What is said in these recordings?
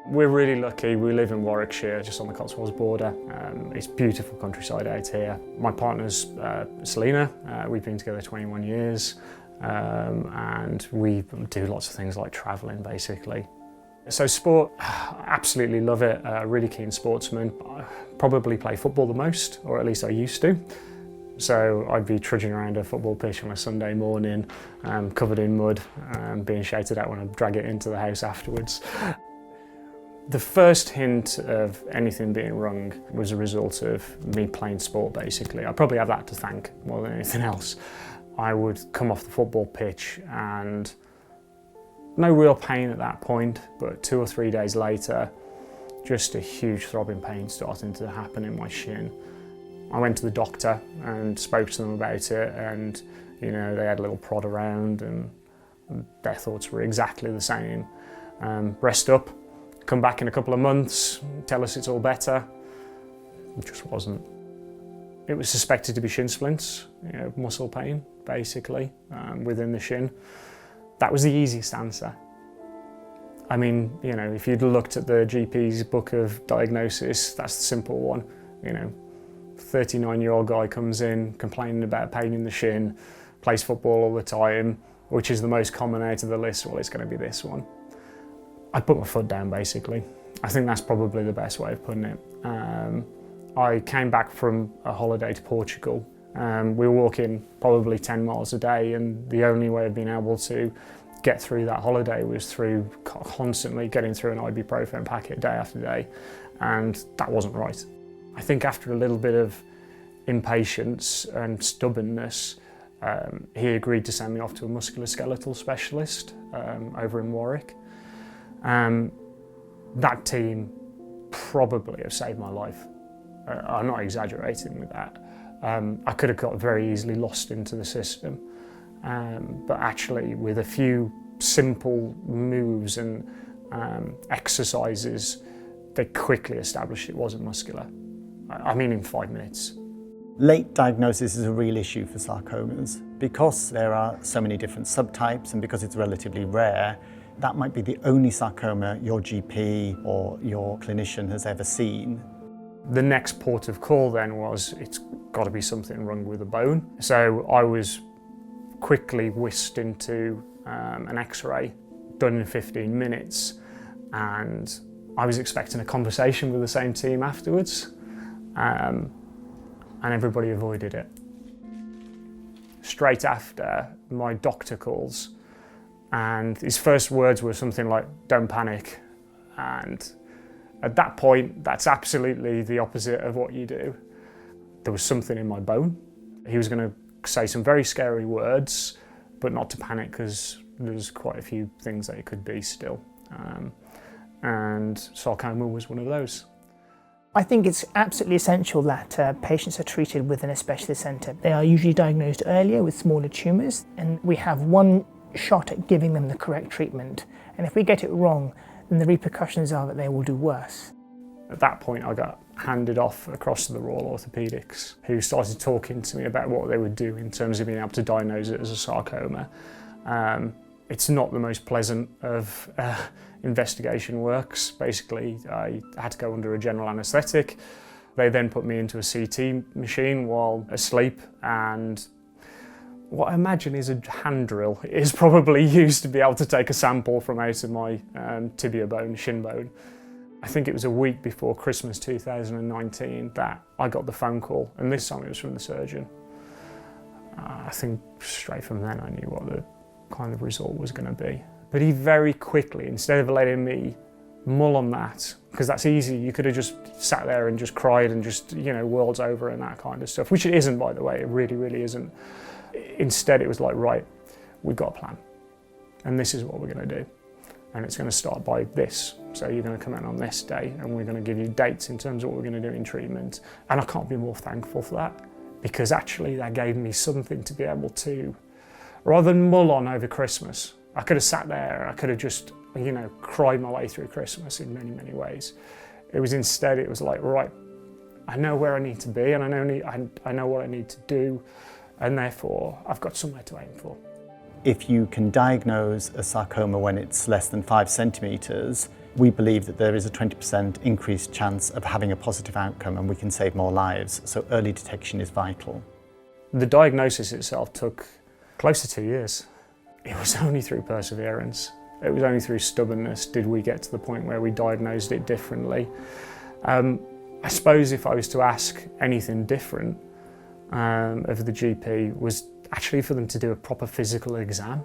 We're really lucky. We live in Warwickshire, just on the Cotswolds border. It's beautiful countryside out here. My partner's Selena. We've been together 21 years, and we do lots of things like travelling, basically. So sport, absolutely love it. Really keen sportsman. I probably play football the most, or at least I used to. So I'd be trudging around a football pitch on a Sunday morning, covered in mud, being shouted at when I drag it into the house afterwards. The first hint of anything being wrong was a result of me playing sport, basically. I probably have that to thank more than anything else. I would come off the football pitch and no real pain at that point, but 2 or 3 days later, just a huge throbbing pain starting to happen in my shin. I went to the doctor and spoke to them about it, and they had a little prod around and their thoughts were exactly the same. Rest up. Come back in a couple of months, tell us it's all better. It just wasn't. It was suspected to be shin splints, muscle pain, basically, within the shin. That was the easiest answer. I mean, if you'd looked at the GP's book of diagnosis, that's the simple one. 39-year-old guy comes in complaining about pain in the shin, plays football all the time, which is the most common out of the list. Well, it's going to be this one. I put my foot down, basically. I think that's probably the best way of putting it. I came back from a holiday to Portugal. We were walking probably 10 miles a day, and the only way of being able to get through that holiday was through constantly getting through an ibuprofen packet day after day, and that wasn't right. I think after a little bit of impatience and stubbornness, he agreed to send me off to a musculoskeletal specialist over in Warwick. That team probably have saved my life. I'm not exaggerating with that. I could have got very easily lost into the system, but actually with a few simple moves and exercises, they quickly established it wasn't muscular. I mean in 5 minutes. Late diagnosis is a real issue for sarcomas. Because there are so many different subtypes and because it's relatively rare, that might be the only sarcoma your GP or your clinician has ever seen. The next port of call then was, it's got to be something wrong with the bone. So I was quickly whisked into an X-ray, done in 15 minutes, and I was expecting a conversation with the same team afterwards, and everybody avoided it. Straight after, my doctor calls, and his first words were something like, "Don't panic." And at that point, that's absolutely the opposite of what you do. There was something in my bone. He was going to say some very scary words, but not to panic because there's quite a few things that it could be still. And sarcoma was one of those. I think it's absolutely essential that patients are treated within a specialist centre. They are usually diagnosed earlier with smaller tumours, and we have one shot at giving them the correct treatment. And if we get it wrong, then the repercussions are that they will do worse. At that point, I got handed off across to the Royal Orthopaedics, who started talking to me about what they would do in terms of being able to diagnose it as a sarcoma. It's not the most pleasant of investigation works. Basically, I had to go under a general anaesthetic. They then put me into a CT machine while asleep, and what I imagine is a hand drill is probably used to be able to take a sample from out of my tibia bone, shin bone. I think it was a week before Christmas 2019 that I got the phone call, and this time it was from the surgeon. I think straight from then I knew what the kind of result was going to be. But he very quickly, instead of letting me mull on that, because that's easy, you could have just sat there and just cried and just, world's over and that kind of stuff, which it isn't, by the way, it really, really isn't. Instead, it was like, right, we've got a plan, and this is what we're going to do. And it's going to start by this. So you're going to come in on this day, and we're going to give you dates in terms of what we're going to do in treatment. And I can't be more thankful for that, because actually that gave me something to be able to, rather than mull on over Christmas. I could have sat there, I could have just, cried my way through Christmas in many, many ways. It was instead, it was like, right, I know where I need to be, and I know what I need to do, and therefore I've got somewhere to aim for. If you can diagnose a sarcoma when it's less than 5 centimetres, we believe that there is a 20% increased chance of having a positive outcome and we can save more lives. So early detection is vital. The diagnosis itself took close to 2 years. It was only through perseverance. It was only through stubbornness did we get to the point where we diagnosed it differently. I suppose if I was to ask anything different of the GP was actually for them to do a proper physical exam.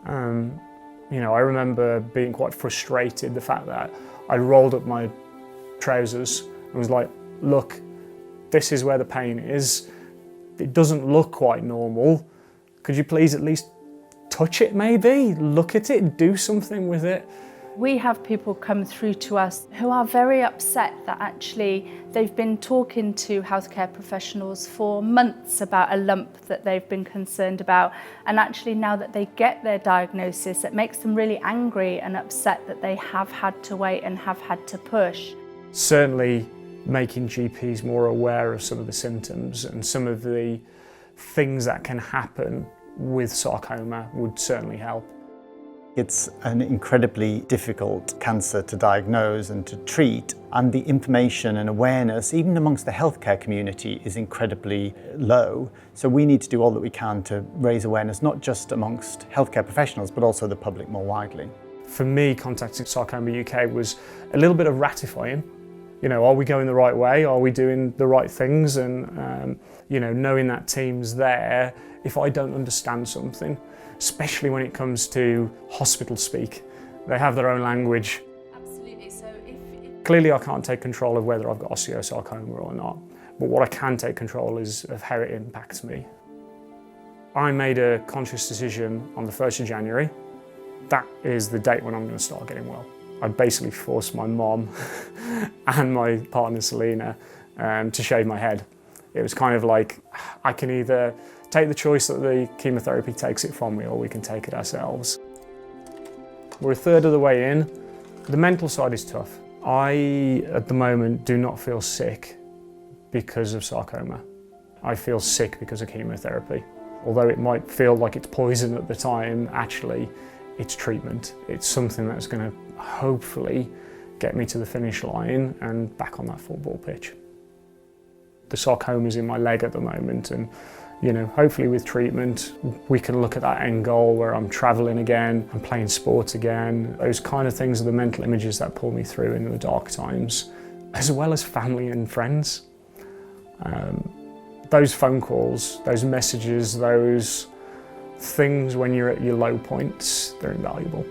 You know, I remember being quite frustrated the fact that I rolled up my trousers and was like, look, this is where the pain is. It doesn't look quite normal. Could you please at least touch it maybe? Look at it, do something with it. We have people come through to us who are very upset that actually they've been talking to healthcare professionals for months about a lump that they've been concerned about, and actually now that they get their diagnosis, it makes them really angry and upset that they have had to wait and have had to push. Certainly making GPs more aware of some of the symptoms and some of the things that can happen with sarcoma would certainly help. It's an incredibly difficult cancer to diagnose and to treat, and the information and awareness, even amongst the healthcare community, is incredibly low. So we need to do all that we can to raise awareness, not just amongst healthcare professionals, but also the public more widely. For me, contacting Sarcoma UK was a little bit of ratifying. You know, are we going the right way? Are we doing the right things? And, you know, knowing that team's there, if I don't understand something, especially when it comes to hospital speak. They have their own language. Absolutely. So Clearly I can't take control of whether I've got osteosarcoma or not, but what I can take control is of how it impacts me. I made a conscious decision on the 1st of January. That is the date when I'm going to start getting well. I basically forced my mom and my partner Selena to shave my head. It was kind of like, I can either take the choice that the chemotherapy takes it from me, or we can take it ourselves. We're a third of the way in. The mental side is tough. I, at the moment, do not feel sick because of sarcoma. I feel sick because of chemotherapy. Although it might feel like it's poison at the time, actually, it's treatment. It's something that's going to hopefully get me to the finish line and back on that football pitch. The sarcoma's in my leg at the moment, and you know, hopefully with treatment, we can look at that end goal where I'm travelling again, I'm playing sports again. Those kind of things are the mental images that pull me through in the dark times, as well as family and friends. Those phone calls, those messages, those things when you're at your low points, they're invaluable.